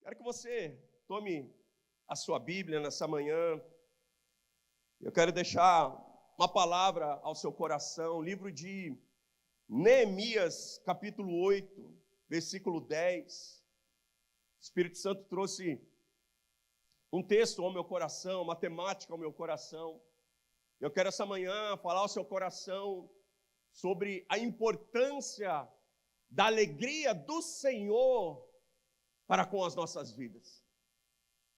Quero que você tome a sua Bíblia nessa manhã. Eu quero deixar uma palavra ao seu coração, livro de Neemias, capítulo 8, versículo 10. O Espírito Santo trouxe um texto ao meu coração, uma temática ao meu coração. Eu quero essa manhã falar ao seu coração sobre a importância da alegria do Senhor para com as nossas vidas.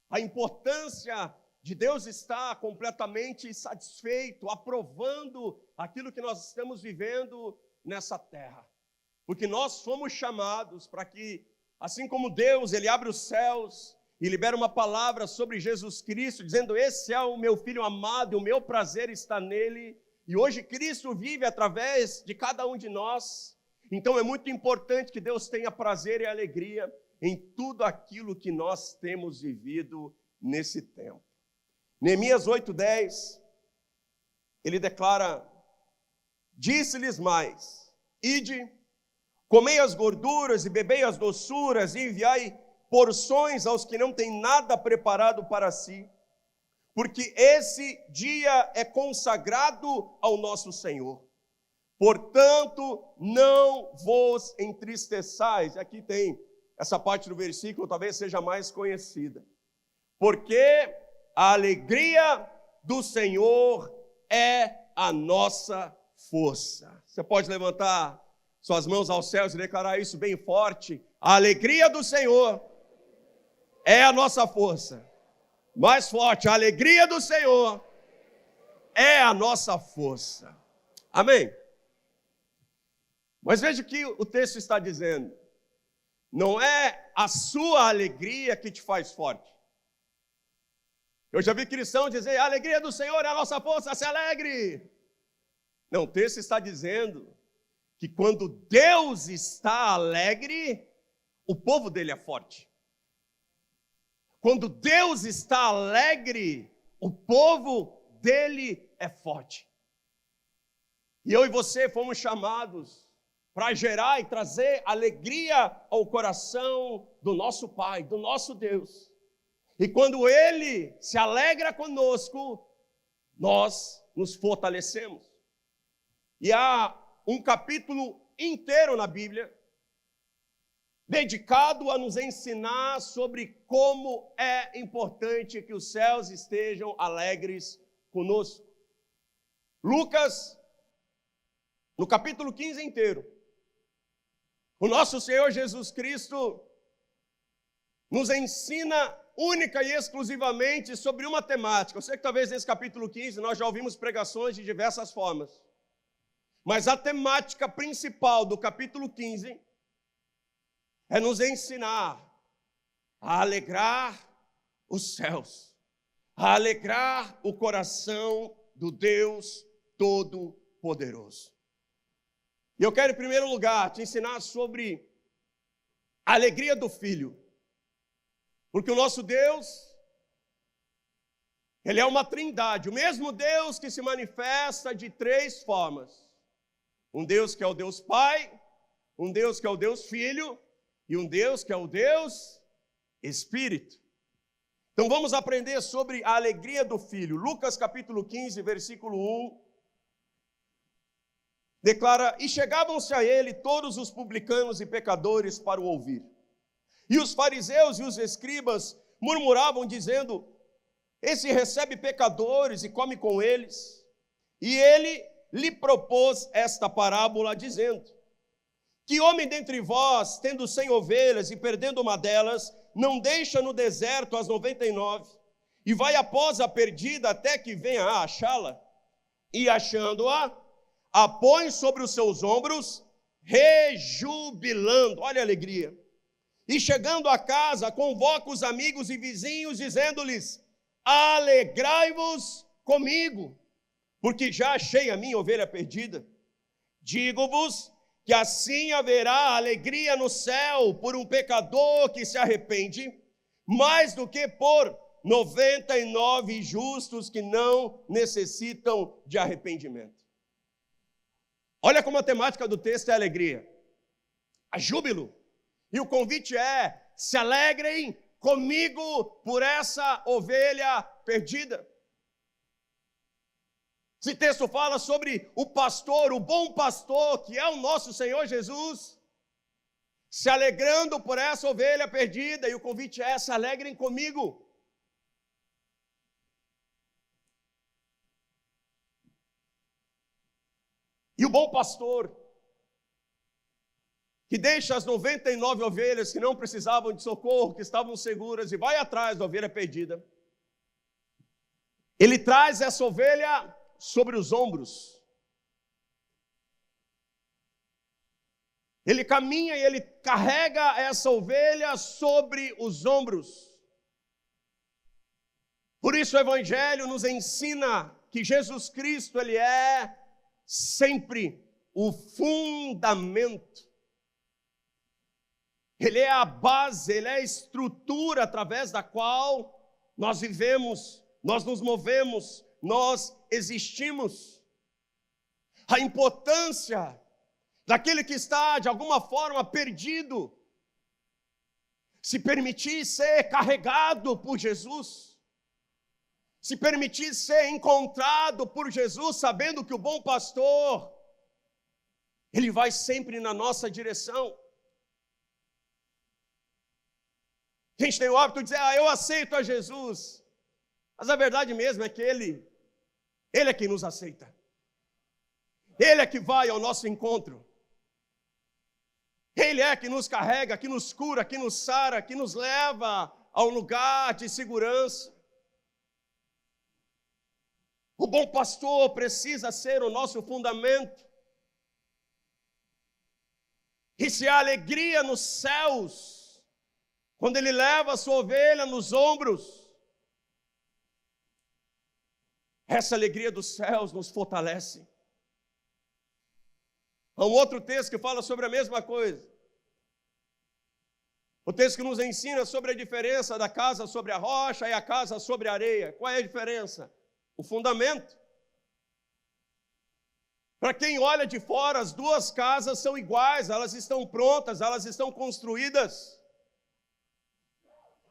A importância de Deus estar completamente satisfeito, aprovando aquilo que nós estamos vivendo nessa terra. Porque nós fomos chamados para que, assim como Deus, Ele abre os céus e libera uma palavra sobre Jesus Cristo, dizendo: esse é o meu Filho amado e o meu prazer está nele. E hoje Cristo vive através de cada um de nós. Então é muito importante que Deus tenha prazer e alegria em tudo aquilo que nós temos vivido nesse tempo. Neemias 8:10, ele declara: disse-lhes mais: ide, comei as gorduras e bebei as doçuras e enviai porções aos que não têm nada preparado para si, porque esse dia é consagrado ao nosso Senhor. Portanto, não vos entristeçais. Aqui tem essa parte do versículo, talvez seja mais conhecida. Porque a alegria do Senhor é a nossa força. Você pode levantar suas mãos aos céus e declarar isso bem forte. A alegria do Senhor é a nossa força. Mais forte, a alegria do Senhor é a nossa força. Amém? Mas veja o que o texto está dizendo. Não é a sua alegria que te faz forte. Eu já vi cristão dizer: a alegria do Senhor é a nossa força, se alegre. Não, o texto está dizendo que quando Deus está alegre, o povo dele é forte. Quando Deus está alegre, o povo dele é forte. E eu e você fomos chamados para gerar e trazer alegria ao coração do nosso Pai, do nosso Deus. E quando Ele se alegra conosco, nós nos fortalecemos. E há um capítulo inteiro na Bíblia dedicado a nos ensinar sobre como é importante que os céus estejam alegres conosco. Lucas, no capítulo 15 inteiro, o nosso Senhor Jesus Cristo nos ensina única e exclusivamente sobre uma temática. Eu sei que talvez nesse capítulo 15 nós já ouvimos pregações de diversas formas, mas a temática principal do capítulo 15 é nos ensinar a alegrar os céus, a alegrar o coração do Deus Todo-Poderoso. E eu quero, em primeiro lugar, te ensinar sobre a alegria do Filho. Porque o nosso Deus, Ele é uma trindade. O mesmo Deus que se manifesta de três formas. Um Deus que é o Deus Pai, um Deus que é o Deus Filho e um Deus que é o Deus Espírito. Então vamos aprender sobre a alegria do Filho. Lucas capítulo 15, versículo 1. Declara: e chegavam-se a ele todos os publicanos e pecadores para o ouvir. E os fariseus e os escribas murmuravam, dizendo: esse recebe pecadores e come com eles. E ele lhe propôs esta parábola, dizendo: que homem dentre vós, tendo 100 ovelhas e perdendo uma delas, não deixa no deserto as 99, e vai após a perdida até que venha a achá-la? E achando-a, a põe sobre os seus ombros, rejubilando. Olha a alegria. E chegando a casa, convoca os amigos e vizinhos, dizendo-lhes: alegrai-vos comigo, porque já achei a minha ovelha perdida. Digo-vos que assim haverá alegria no céu por um pecador que se arrepende, mais do que por 99 justos que não necessitam de arrependimento. Olha como a temática do texto é alegria, a júbilo. E o convite é: se alegrem comigo por essa ovelha perdida. Esse texto fala sobre o pastor, o bom pastor, que é o nosso Senhor Jesus, se alegrando por essa ovelha perdida, e o convite é: se alegrem comigo. E o bom pastor, que deixa as 99 ovelhas que não precisavam de socorro, que estavam seguras, e vai atrás da ovelha perdida, ele traz essa ovelha sobre os ombros. Ele caminha e ele carrega essa ovelha sobre os ombros. Por isso o Evangelho nos ensina que Jesus Cristo, ele é sempre o fundamento. Ele é a base, ele é a estrutura através da qual nós vivemos, nós nos movemos, nós existimos. A importância daquele que está de alguma forma perdido, se permitir ser carregado por Jesus, se permitir ser encontrado por Jesus, sabendo que o bom pastor, ele vai sempre na nossa direção. A gente tem o hábito de dizer: eu aceito a Jesus, mas a verdade mesmo é que Ele é quem nos aceita, Ele é que vai ao nosso encontro, Ele é que nos carrega, que nos cura, que nos sara, que nos leva ao lugar de segurança. O bom pastor precisa ser o nosso fundamento. E se há alegria nos céus, quando ele leva a sua ovelha nos ombros, essa alegria dos céus nos fortalece. Há um outro texto que fala sobre a mesma coisa. O texto que nos ensina sobre a diferença da casa sobre a rocha e a casa sobre a areia. Qual é a diferença? O fundamento. Para quem olha de fora, as duas casas são iguais, elas estão prontas, elas estão construídas.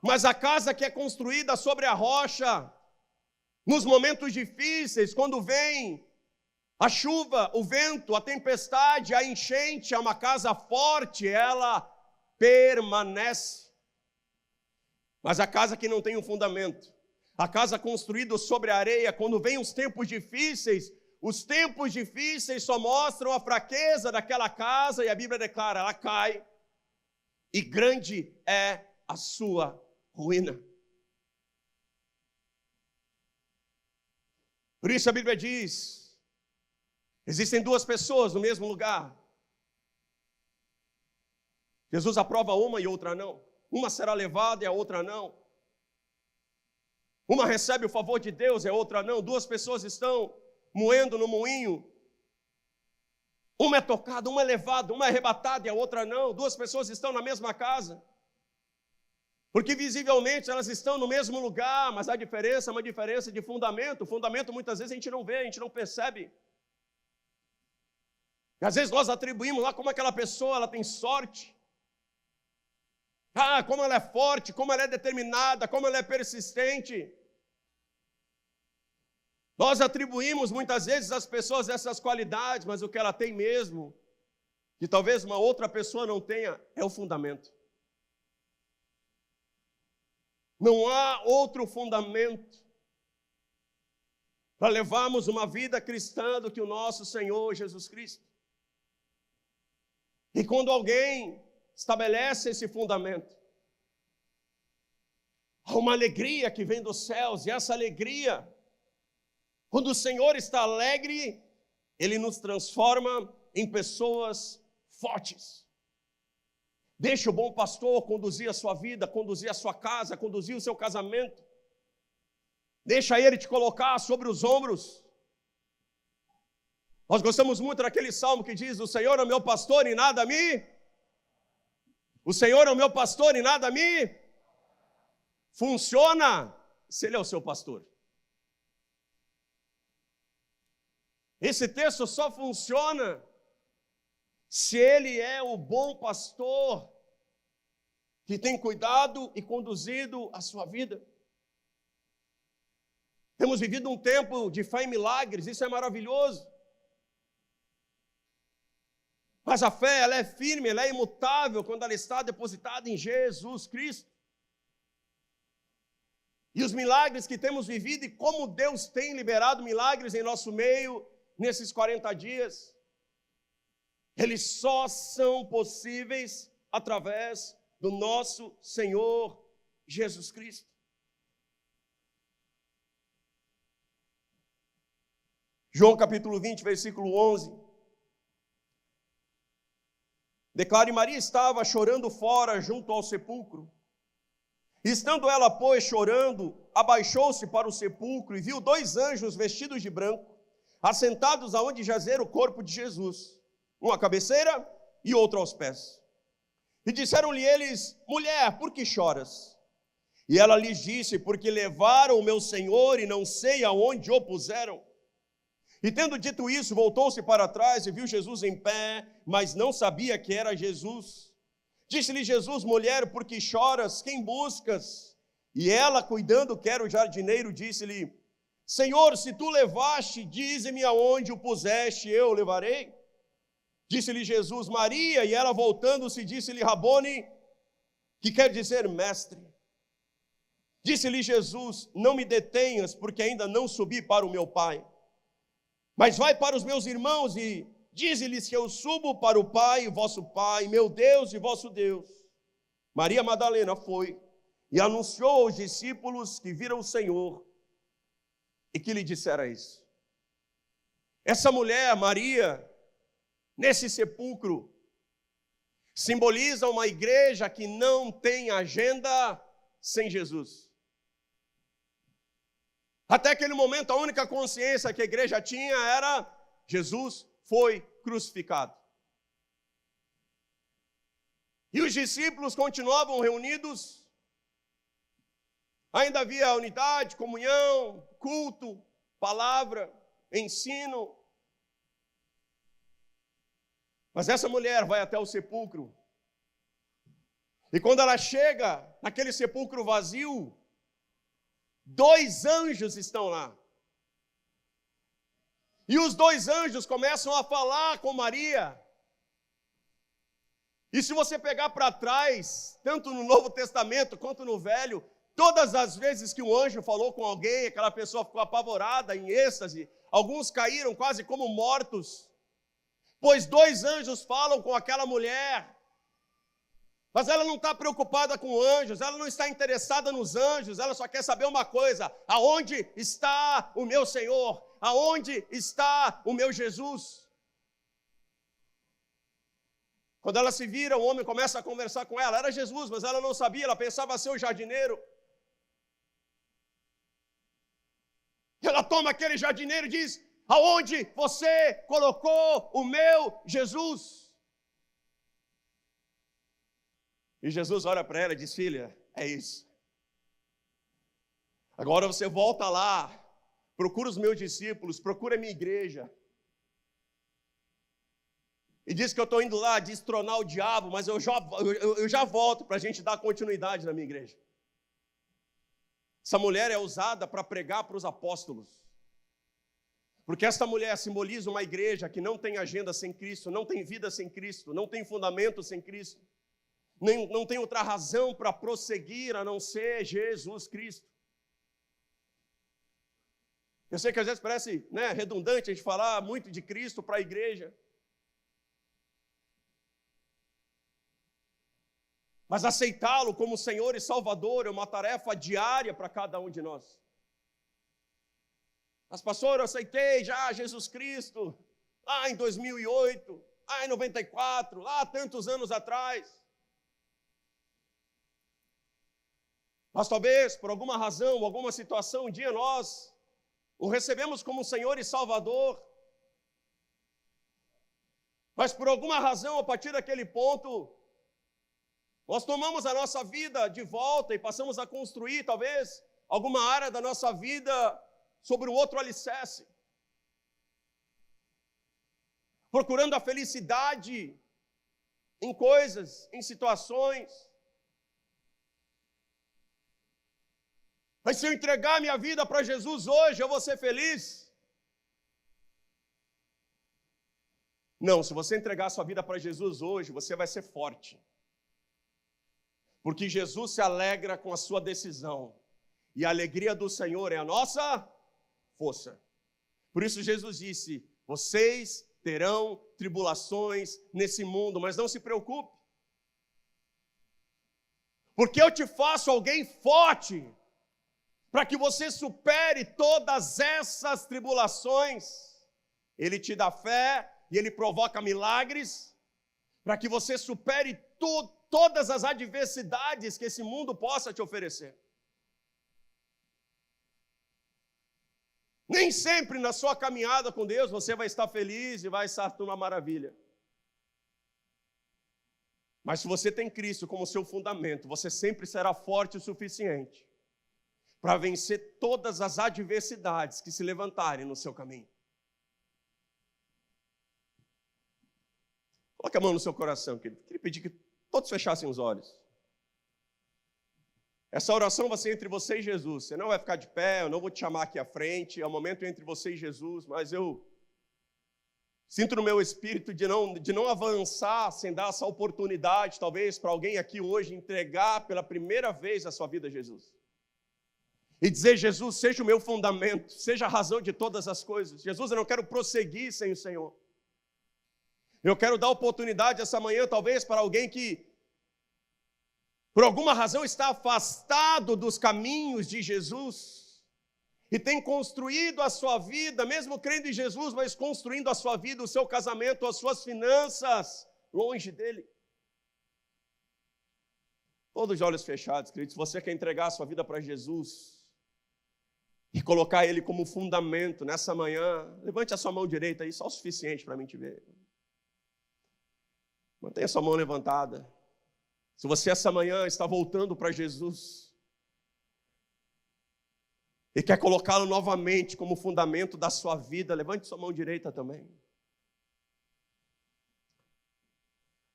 Mas a casa que é construída sobre a rocha, nos momentos difíceis, quando vem a chuva, o vento, a tempestade, a enchente, é uma casa forte, ela permanece. Mas a casa que não tem um fundamento, a casa construída sobre a areia, quando vem os tempos difíceis só mostram a fraqueza daquela casa, e a Bíblia declara: ela cai, e grande é a sua ruína. Por isso a Bíblia diz: existem duas pessoas no mesmo lugar. Jesus aprova uma e outra não. Uma será levada e a outra não. Uma recebe o favor de Deus e a outra não. Duas pessoas estão moendo no moinho. Uma é tocada, uma é levada, uma é arrebatada e a outra não. Duas pessoas estão na mesma casa. Porque visivelmente elas estão no mesmo lugar, mas a diferença é uma diferença de fundamento. O fundamento muitas vezes a gente não vê, a gente não percebe. E às vezes nós atribuímos lá como aquela pessoa, ela tem sorte. Como ela é forte, como ela é determinada, como ela é persistente. Nós atribuímos muitas vezes às pessoas essas qualidades, mas o que ela tem mesmo, que talvez uma outra pessoa não tenha, é o fundamento. Não há outro fundamento para levarmos uma vida cristã do que o nosso Senhor Jesus Cristo. E quando alguém estabelece esse fundamento, há uma alegria que vem dos céus, e essa alegria, quando o Senhor está alegre, Ele nos transforma em pessoas fortes. Deixa o bom pastor conduzir a sua vida, conduzir a sua casa, conduzir o seu casamento. Deixa Ele te colocar sobre os ombros. Nós gostamos muito daquele salmo que diz: o Senhor é o meu pastor e nada me... O Senhor é o meu pastor e nada me... Funciona se Ele é o seu pastor. Esse texto só funciona se Ele é o bom pastor. que tem cuidado e conduzido a sua vida. Temos vivido um tempo de fé em milagres, isso é maravilhoso. Mas a fé, ela é firme, ela é imutável quando ela está depositada em Jesus Cristo. E os milagres que temos vivido e como Deus tem liberado milagres em nosso meio nesses 40 dias, eles só são possíveis através do nosso Senhor Jesus Cristo. João capítulo 20, versículo 11. Declara: e Maria estava chorando fora, junto ao sepulcro. Estando ela, pois, chorando, abaixou-se para o sepulcro e viu 2 anjos vestidos de branco, assentados aonde jazera o corpo de Jesus, um à cabeceira e outro aos pés. E disseram-lhe eles: mulher, por que choras? E ela lhes disse: porque levaram o meu Senhor e não sei aonde o puseram. E tendo dito isso, voltou-se para trás e viu Jesus em pé, mas não sabia que era Jesus. Disse-lhe Jesus: mulher, por que choras? Quem buscas? E ela, cuidando que era o jardineiro, disse-lhe: Senhor, se tu levaste, dize-me aonde o puseste, eu o levarei. Disse-lhe Jesus: Maria, e ela, voltando-se, disse-lhe: Rabone, que quer dizer mestre. Disse-lhe Jesus: não me detenhas, porque ainda não subi para o meu Pai. Mas vai para os meus irmãos e dize-lhes que eu subo para o Pai, vosso Pai, meu Deus e vosso Deus. Maria Madalena foi e anunciou aos discípulos que viram o Senhor e que lhe dissera isso. Essa mulher, Maria, nesse sepulcro, simboliza uma igreja que não tem agenda sem Jesus. Até aquele momento, a única consciência que a igreja tinha era: Jesus foi crucificado. E os discípulos continuavam reunidos, ainda havia unidade, comunhão, culto, palavra, ensino. Mas essa mulher vai até o sepulcro, e quando ela chega naquele sepulcro vazio, 2 anjos estão lá. E os 2 anjos começam a falar com Maria. E se você pegar para trás, tanto no Novo Testamento quanto no Velho, todas as vezes que um anjo falou com alguém, aquela pessoa ficou apavorada, em êxtase, alguns caíram quase como mortos, pois 2 anjos falam com aquela mulher. Mas ela não está preocupada com anjos, ela não está interessada nos anjos, ela só quer saber uma coisa: aonde está o meu Senhor? Aonde está o meu Jesus? Quando ela se vira, o homem começa a conversar com ela. Era Jesus, mas ela não sabia, ela pensava ser o jardineiro. E ela toma aquele jardineiro e diz: aonde você colocou o meu Jesus? E Jesus olha para ela e diz: filha, é isso. Agora você volta lá, procura os meus discípulos, procura a minha igreja. E diz que eu estou indo lá destronar o diabo, mas eu já volto para a gente dar continuidade na minha igreja. Essa mulher é usada para pregar para os apóstolos. Porque esta mulher simboliza uma igreja que não tem agenda sem Cristo, não tem vida sem Cristo, não tem fundamento sem Cristo. Não tem outra razão para prosseguir a não ser Jesus Cristo. Eu sei que às vezes parece redundante a gente falar muito de Cristo para a igreja. Mas aceitá-lo como Senhor e Salvador é uma tarefa diária para cada um de nós. Mas pastor, eu aceitei já Jesus Cristo lá em 2008, lá em 94, lá tantos anos atrás. Mas talvez, por alguma razão, alguma situação, um dia nós o recebemos como Senhor e Salvador. Mas por alguma razão, a partir daquele ponto, nós tomamos a nossa vida de volta e passamos a construir, talvez, alguma área da nossa vida sobre um outro alicerce. Procurando a felicidade em coisas, em situações. Mas se eu entregar minha vida para Jesus hoje, eu vou ser feliz? Não, se você entregar sua vida para Jesus hoje, você vai ser forte. Porque Jesus se alegra com a sua decisão. E a alegria do Senhor é a nossa força. Por isso Jesus disse, vocês terão tribulações nesse mundo, mas não se preocupe. Porque eu te faço alguém forte, para que você supere todas essas tribulações. Ele te dá fé e Ele provoca milagres, para que você supere todas as adversidades que esse mundo possa te oferecer. Nem sempre na sua caminhada com Deus você vai estar feliz e vai estar tudo uma maravilha. Mas se você tem Cristo como seu fundamento, você sempre será forte o suficiente para vencer todas as adversidades que se levantarem no seu caminho. Coloque a mão no seu coração, querido. Queria pedir que todos fechassem os olhos. Essa oração vai ser entre você e Jesus. Você não vai ficar de pé, eu não vou te chamar aqui à frente. É o momento entre você e Jesus, mas eu sinto no meu espírito de não avançar sem dar essa oportunidade, talvez, para alguém aqui hoje entregar pela primeira vez a sua vida a Jesus. E dizer, Jesus, seja o meu fundamento, seja a razão de todas as coisas. Jesus, eu não quero prosseguir sem o Senhor. Eu quero dar oportunidade essa manhã, talvez, para alguém que, por alguma razão, está afastado dos caminhos de Jesus e tem construído a sua vida, mesmo crendo em Jesus, mas construindo a sua vida, o seu casamento, as suas finanças, longe dele. Todos os olhos fechados, queridos. Se você quer entregar a sua vida para Jesus e colocar Ele como fundamento nessa manhã, levante a sua mão direita aí, só o suficiente para mim te ver. Mantenha sua mão levantada. Se você essa manhã está voltando para Jesus e quer colocá-lo novamente como fundamento da sua vida, levante sua mão direita também.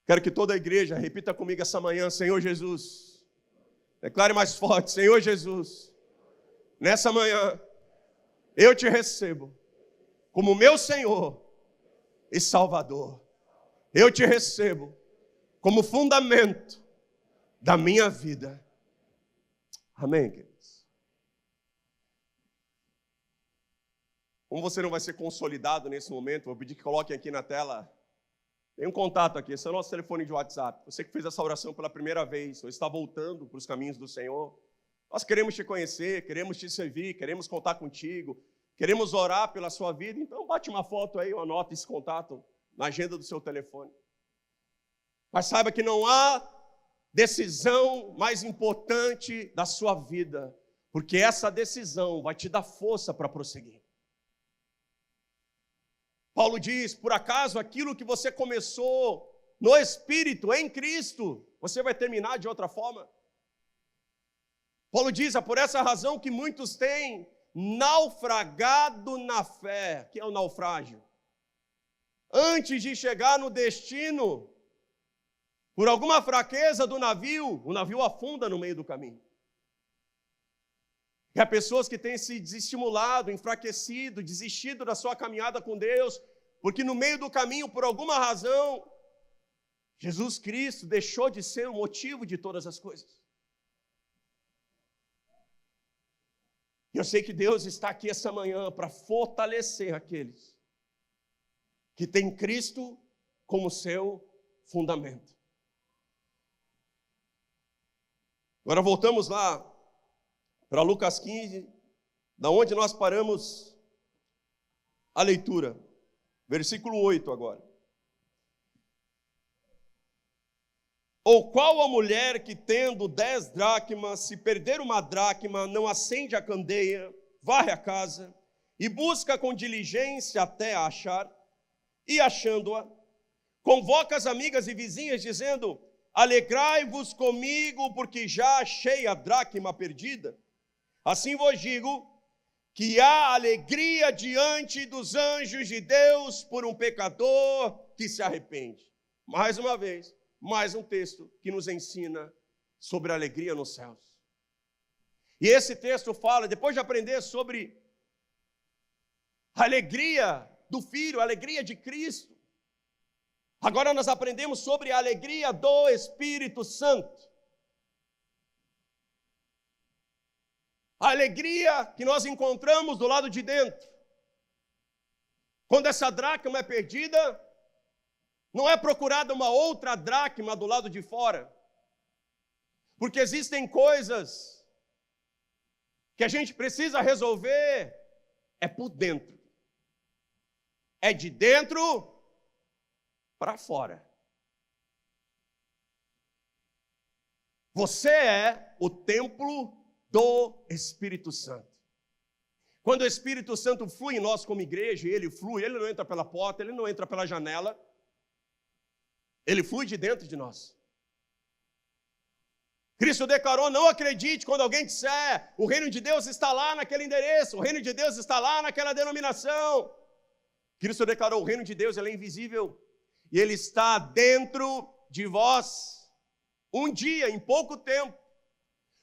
Quero que toda a igreja repita comigo essa manhã, Senhor Jesus. Declare mais forte, Senhor Jesus. Nessa manhã, eu te recebo como meu Senhor e Salvador. Eu te recebo como fundamento da minha vida. Amém, queridos? Como você não vai ser consolidado nesse momento, vou pedir que coloquem aqui na tela. Tem um contato aqui, esse é o nosso telefone de WhatsApp. Você que fez essa oração pela primeira vez, ou está voltando para os caminhos do Senhor, nós queremos te conhecer, queremos te servir, queremos contar contigo, queremos orar pela sua vida. Então bate uma foto aí, ou anota esse contato na agenda do seu telefone. Mas saiba que não há decisão mais importante da sua vida, porque essa decisão vai te dar força para prosseguir. Paulo diz, por acaso aquilo que você começou no Espírito, em Cristo, você vai terminar de outra forma? Paulo diz, é por essa razão que muitos têm naufragado na fé. O que é o naufrágio? Antes de chegar no destino, por alguma fraqueza do navio, o navio afunda no meio do caminho. E há pessoas que têm se desestimulado, enfraquecido, desistido da sua caminhada com Deus, porque no meio do caminho, por alguma razão, Jesus Cristo deixou de ser o motivo de todas as coisas. E eu sei que Deus está aqui essa manhã para fortalecer aqueles que têm Cristo como seu fundamento. Agora voltamos lá para Lucas 15, da onde nós paramos a leitura. Versículo 8 agora. Ou qual a mulher que tendo 10 dracmas, se perder uma dracma, não acende a candeia, varre a casa e busca com diligência até a achar, e achando-a, convoca as amigas e vizinhas dizendo, alegrai-vos comigo, porque já achei a dracma perdida. Assim vos digo, que há alegria diante dos anjos de Deus por um pecador que se arrepende. Mais uma vez, mais um texto que nos ensina sobre a alegria nos céus. E esse texto fala, depois de aprender sobre a alegria do Filho, a alegria de Cristo, agora nós aprendemos sobre a alegria do Espírito Santo. A alegria que nós encontramos do lado de dentro. Quando essa dracma é perdida, não é procurada uma outra dracma do lado de fora. Porque existem coisas que a gente precisa resolver, é por dentro. É de dentro para fora. Você é o templo do Espírito Santo. Quando o Espírito Santo flui em nós como igreja, ele flui, ele não entra pela porta, ele não entra pela janela, ele flui de dentro de nós. Cristo declarou, não acredite quando alguém disser, o reino de Deus está lá naquele endereço, o reino de Deus está lá naquela denominação. Cristo declarou, o reino de Deus ele é invisível, e ele está dentro de vós. Um dia, em pouco tempo,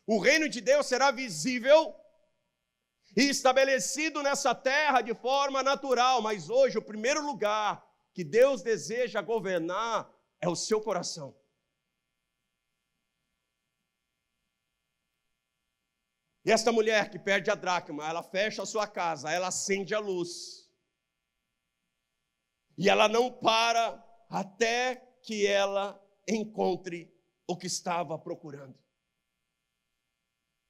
o reino de Deus será visível e estabelecido nessa terra de forma natural, mas hoje o primeiro lugar que Deus deseja governar é o seu coração. E esta mulher que perde a dracma, ela fecha a sua casa, ela acende a luz. E ela não para até que ela encontre o que estava procurando.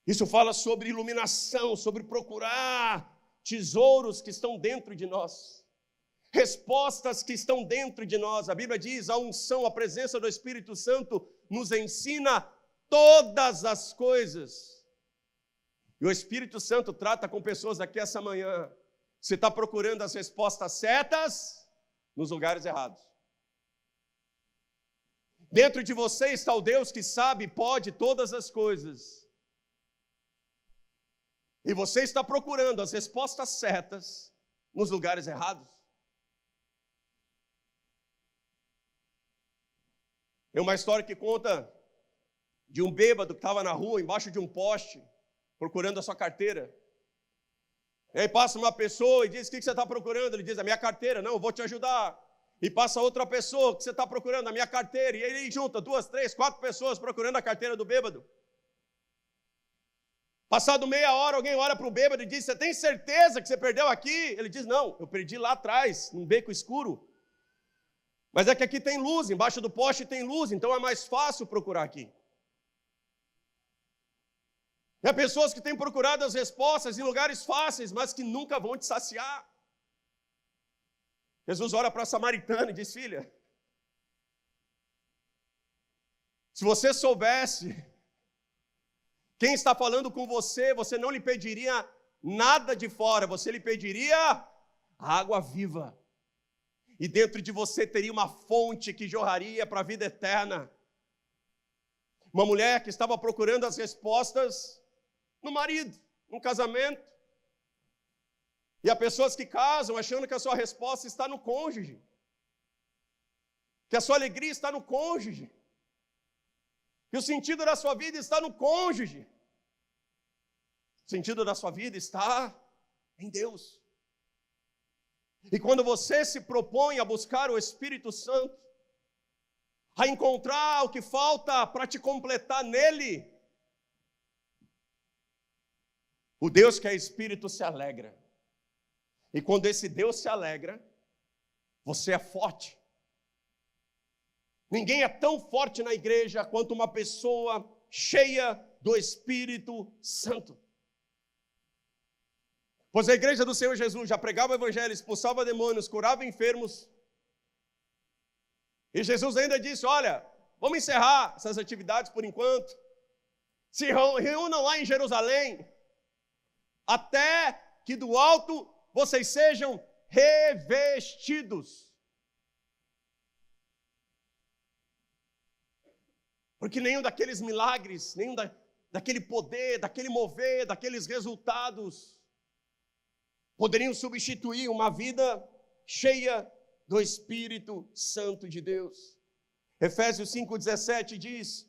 Isso fala sobre iluminação, sobre procurar tesouros que estão dentro de nós, respostas que estão dentro de nós. A Bíblia diz, a unção, a presença do Espírito Santo nos ensina todas as coisas. E o Espírito Santo trata com pessoas aqui essa manhã. Você está procurando as respostas certas nos lugares errados. Dentro de você está o Deus que sabe e pode todas as coisas. E você está procurando as respostas certas nos lugares errados. É uma história que conta de um bêbado que estava na rua, embaixo de um poste, procurando a sua carteira. E aí passa uma pessoa e diz, o que você está procurando? Ele diz, a minha carteira. Não, eu vou te ajudar. E passa outra pessoa, o que você está procurando? A minha carteira. E ele junta 2, 3, 4 pessoas procurando a carteira do bêbado. Passado meia hora, alguém olha para o bêbado e diz, você tem certeza que você perdeu aqui? Ele diz, não, eu perdi lá atrás, num beco escuro. Mas é que aqui tem luz, embaixo do poste tem luz, então é mais fácil procurar aqui. E há pessoas que têm procurado as respostas em lugares fáceis, mas que nunca vão te saciar. Jesus olha para a samaritana e diz, filha, se você soubesse quem está falando com você, você não lhe pediria nada de fora, você lhe pediria a água viva. E dentro de você teria uma fonte que jorraria para a vida eterna. Uma mulher que estava procurando as respostas no marido, no casamento. E há pessoas que casam achando que a sua resposta está no cônjuge. Que a sua alegria está no cônjuge. Que o sentido da sua vida está no cônjuge. O sentido da sua vida está em Deus. E quando você se propõe a buscar o Espírito Santo, a encontrar o que falta para te completar nele, o Deus que é Espírito se alegra. E quando esse Deus se alegra, você é forte. Ninguém é tão forte na igreja quanto uma pessoa cheia do Espírito Santo. Pois a igreja do Senhor Jesus já pregava o evangelho, expulsava demônios, curava enfermos. E Jesus ainda disse, olha, vamos encerrar essas atividades por enquanto. Se reúnam lá em Jerusalém, até que do alto vocês sejam revestidos. Porque nenhum daqueles milagres, nenhum daquele poder, daquele mover, daqueles resultados poderiam substituir uma vida cheia do Espírito Santo de Deus. Efésios 5,17 diz,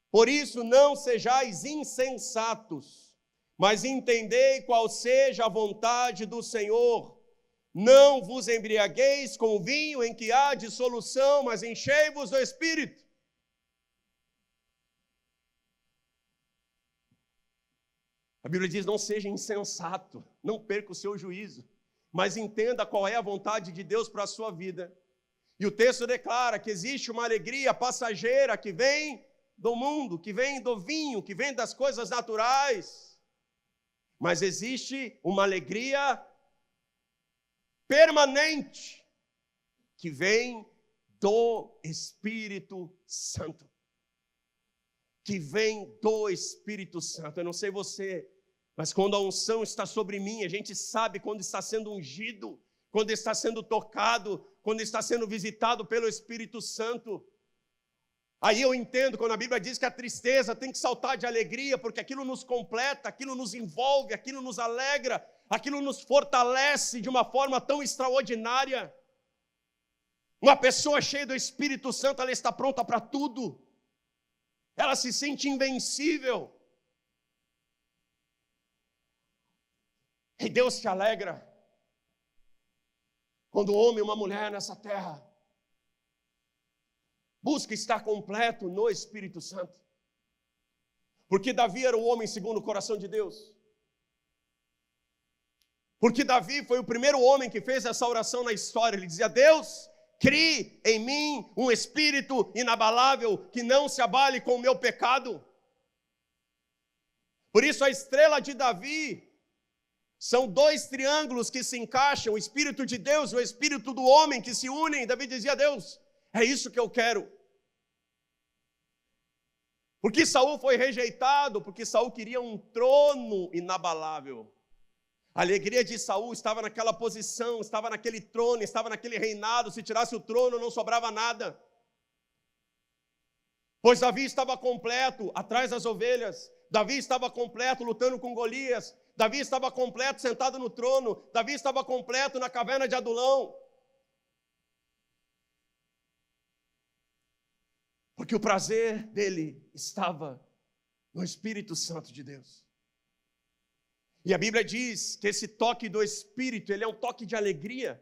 por isso não sejais insensatos, mas entendei qual seja a vontade do Senhor. Não vos embriagueis com vinho em que há dissolução, mas enchei-vos do Espírito. A Bíblia diz, não seja insensato, não perca o seu juízo, mas entenda qual é a vontade de Deus para a sua vida. E o texto declara que existe uma alegria passageira que vem do mundo, que vem do vinho, que vem das coisas naturais. Mas existe uma alegria permanente que vem do Espírito Santo. Que vem do Espírito Santo. Eu não sei você, mas quando a unção está sobre mim, a gente sabe quando está sendo ungido, quando está sendo tocado, quando está sendo visitado pelo Espírito Santo. Aí eu entendo quando a Bíblia diz que a tristeza tem que saltar de alegria, porque aquilo nos completa, aquilo nos envolve, aquilo nos alegra, aquilo nos fortalece de uma forma tão extraordinária. Uma pessoa cheia do Espírito Santo, ela está pronta para tudo. Ela se sente invencível. E Deus se alegra quando um homem e uma mulher nessa terra busca estar completo no Espírito Santo. Porque Davi era o homem segundo o coração de Deus. Porque Davi foi o primeiro homem que fez essa oração na história. Ele dizia, Deus, crie em mim um espírito inabalável que não se abale com o meu pecado. Por isso a estrela de Davi são dois triângulos que se encaixam, o Espírito de Deus e o Espírito do homem que se unem. Davi dizia, Deus, é isso que eu quero. Porque Saul foi rejeitado, porque Saul queria um trono inabalável. A alegria de Saul estava naquela posição, estava naquele trono, estava naquele reinado. Se tirasse o trono, não sobrava nada. Pois Davi estava completo atrás das ovelhas. Davi estava completo lutando com Golias. Davi estava completo sentado no trono. Davi estava completo na caverna de Adulão. Porque o prazer dele estava no Espírito Santo de Deus. E a Bíblia diz que esse toque do Espírito, ele é um toque de alegria.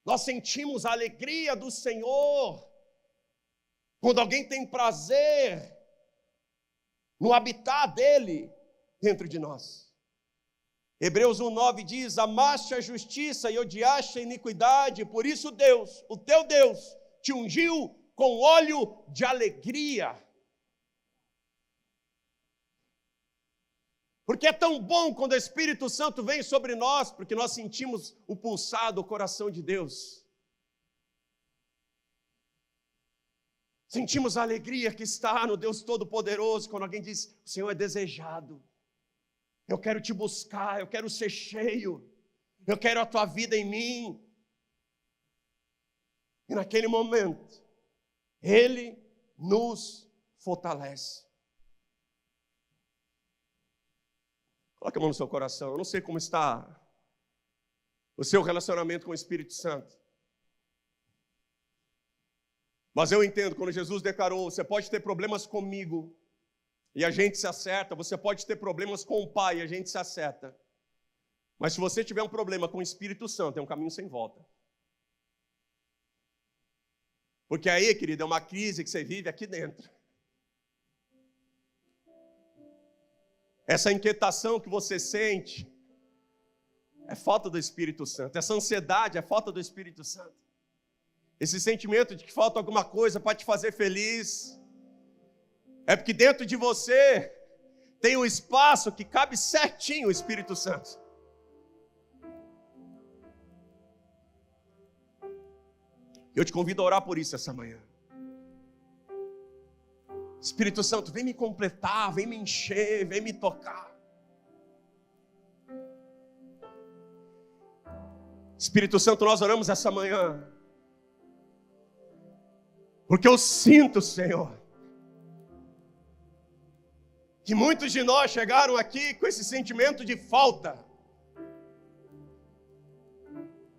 Nós sentimos a alegria do Senhor quando alguém tem prazer no habitar dele dentro de nós. Hebreus 1:9 diz, amaste a justiça e odiaste a iniquidade, por isso Deus, o teu Deus, te ungiu com óleo de alegria. Porque é tão bom quando o Espírito Santo vem sobre nós, porque nós sentimos o pulsar do coração de Deus. Sentimos a alegria que está no Deus Todo-Poderoso, quando alguém diz, o Senhor é desejado. Eu quero te buscar, eu quero ser cheio, eu quero a tua vida em mim. E naquele momento, Ele nos fortalece. Coloque a mão no seu coração. Eu não sei como está o seu relacionamento com o Espírito Santo. Mas eu entendo, quando Jesus declarou, você pode ter problemas comigo, e a gente se acerta. Você pode ter problemas com o Pai, e a gente se acerta. Mas se você tiver um problema com o Espírito Santo, é um caminho sem volta. Porque aí, querido, é uma crise que você vive aqui dentro. Essa inquietação que você sente é falta do Espírito Santo. Essa ansiedade é falta do Espírito Santo. Esse sentimento de que falta alguma coisa para te fazer feliz é porque dentro de você tem um espaço que cabe certinho o Espírito Santo. Eu te convido a orar por isso essa manhã. Espírito Santo, vem me completar, vem me encher, vem me tocar. Espírito Santo, nós oramos essa manhã, porque eu sinto, Senhor, que muitos de nós chegaram aqui com esse sentimento de falta.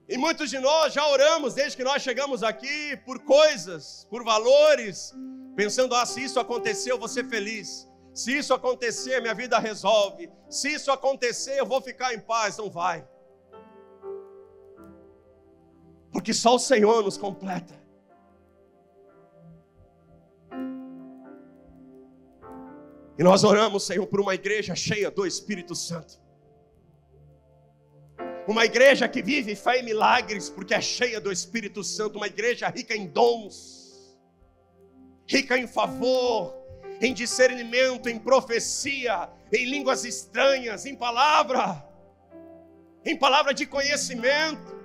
E muitos de nós já oramos desde que nós chegamos aqui por coisas, por valores, pensando, se isso aconteceu, eu vou ser feliz. Se isso acontecer, minha vida resolve. Se isso acontecer, eu vou ficar em paz. Não vai. Porque só o Senhor nos completa. E nós oramos, Senhor, por uma igreja cheia do Espírito Santo. Uma igreja que vive fé e milagres, porque é cheia do Espírito Santo. Uma igreja rica em dons, rica em favor, em discernimento, em profecia, em línguas estranhas, em palavra de conhecimento.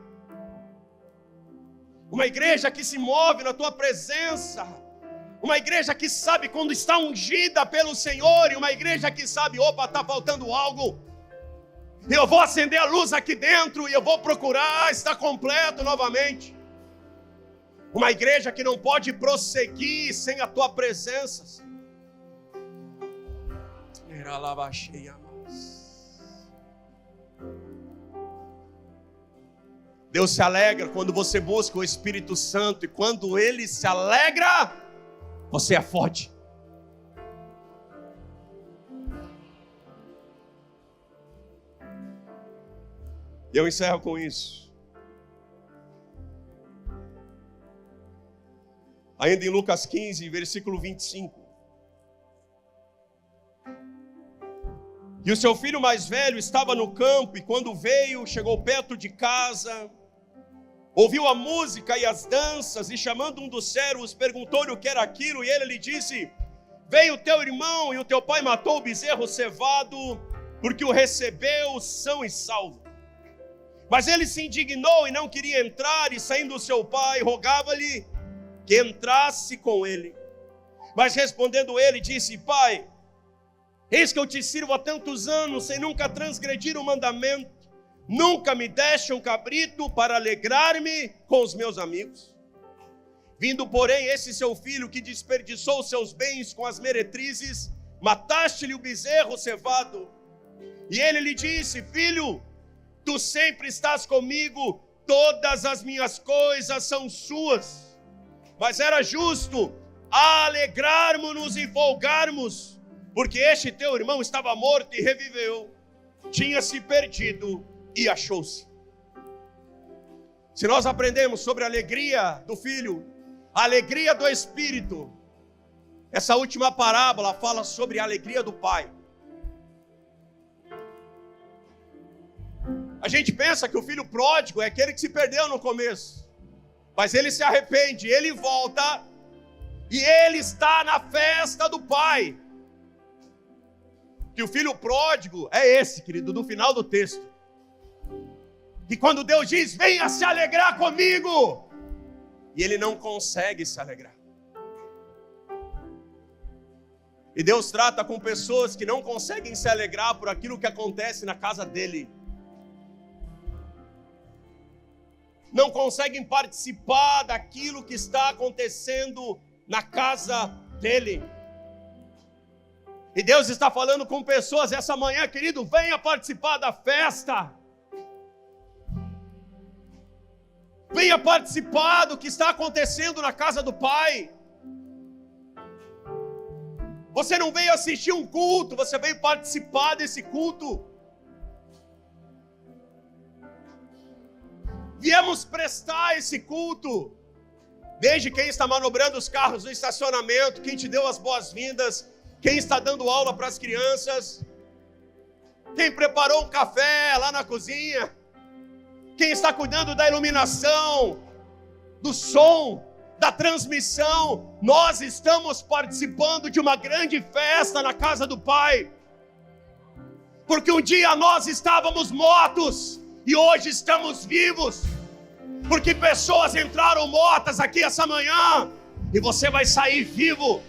Uma igreja que se move na tua presença. Uma igreja que sabe quando está ungida pelo Senhor. E uma igreja que sabe, opa, está faltando algo. Eu vou acender a luz aqui dentro e eu vou procurar estar completo novamente. Uma igreja que não pode prosseguir sem a tua presença. Deus se alegra quando você busca o Espírito Santo. E quando Ele se alegra, você é forte. E eu encerro com isso. Ainda em Lucas 15, versículo 25. E o seu filho mais velho estava no campo, e quando veio, chegou perto de casa, ouviu a música e as danças, e chamando um dos servos, perguntou-lhe o que era aquilo, e ele lhe disse: veio teu irmão, e o teu pai matou o bezerro cevado, porque o recebeu são e salvo. Mas ele se indignou e não queria entrar, e saindo o seu pai, rogava-lhe que entrasse com ele. Mas respondendo ele, disse: pai, eis que eu te sirvo há tantos anos, sem nunca transgredir o mandamento. Nunca me deste um cabrito para alegrar-me com os meus amigos. Vindo, porém, esse seu filho que desperdiçou seus bens com as meretrizes, mataste-lhe o bezerro cevado. E ele lhe disse: filho, tu sempre estás comigo, todas as minhas coisas são suas. Mas era justo alegrarmos-nos e folgarmos, porque este teu irmão estava morto e reviveu, tinha se perdido e achou-se. Se nós aprendemos sobre a alegria do filho, a alegria do espírito, essa última parábola fala sobre a alegria do pai. A gente pensa que o filho pródigo é aquele que se perdeu no começo, mas ele se arrepende, ele volta e ele está na festa do pai. Que o filho pródigo é esse, querido, do final do texto. Que quando Deus diz: venha se alegrar comigo, e ele não consegue se alegrar. E Deus trata com pessoas que não conseguem se alegrar por aquilo que acontece na casa dele. Não conseguem participar daquilo que está acontecendo na casa dele. E Deus está falando com pessoas essa manhã, querido: venha participar da festa. Venha participar do que está acontecendo na casa do Pai. Você não veio assistir um culto, você veio participar desse culto. Viemos prestar esse culto. Desde quem está manobrando os carros no estacionamento, quem te deu as boas-vindas, quem está dando aula para as crianças, quem preparou um café lá na cozinha, quem está cuidando da iluminação, do som, da transmissão. Nós estamos participando de uma grande festa na casa do Pai, porque um dia nós estávamos mortos e hoje estamos vivos, porque pessoas entraram mortas aqui essa manhã e você vai sair vivo.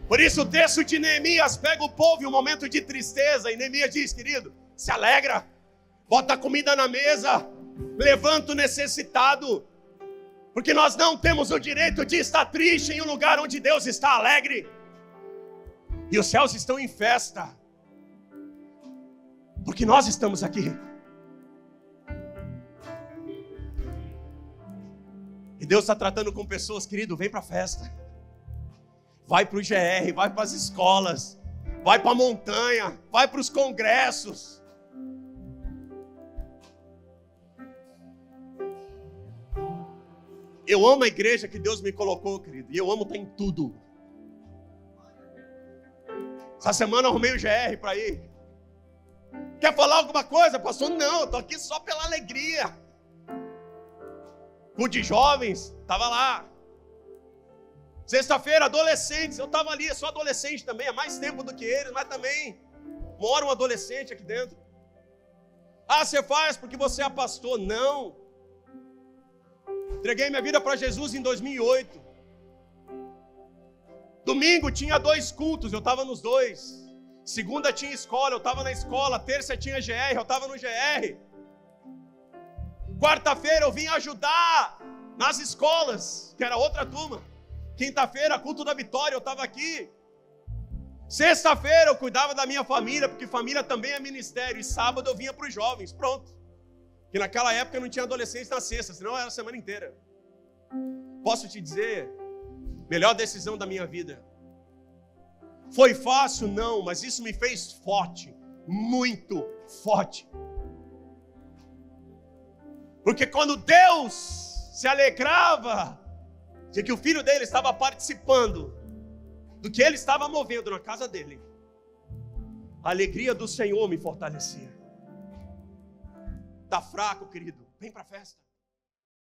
Por isso o texto de Neemias pega o povo em um momento de tristeza, e Neemias diz: querido, se alegra, bota comida na mesa, levanta o necessitado, porque nós não temos o direito de estar triste em um lugar onde Deus está alegre. E os céus estão em festa, porque nós estamos aqui. E Deus está tratando com pessoas, querido, vem para a festa. Vai para o GR, vai para as escolas, vai para a montanha, vai para os congressos. Eu amo a igreja que Deus me colocou, querido, e eu amo estar em tudo. Essa semana eu arrumei o GR para ir. Quer falar alguma coisa, pastor? Não, eu estou aqui só pela alegria. O de jovens, estava lá. Sexta-feira, adolescentes, eu estava ali, eu sou adolescente também, há mais tempo do que eles, mas também mora um adolescente aqui dentro. Ah, você faz porque você é pastor? Não. Entreguei minha vida para Jesus em 2008. Domingo tinha 2 cultos, eu estava nos 2. Segunda tinha escola, eu estava na escola. Terça tinha GR, eu estava no GR. Quarta-feira eu vim ajudar nas escolas, que era outra turma. Quinta-feira, culto da Vitória, eu estava aqui. Sexta-feira eu cuidava da minha família, porque família também é ministério. E sábado eu vinha para os jovens, pronto. Que naquela época não tinha adolescente na sexta, senão era a semana inteira. Posso te dizer, melhor decisão da minha vida. Foi fácil? Não, mas isso me fez forte, muito forte. Porque quando Deus se alegrava de que o filho dele estava participando do que ele estava movendo na casa dele, a alegria do Senhor me fortalecia. Tá fraco, querido? Vem para a festa.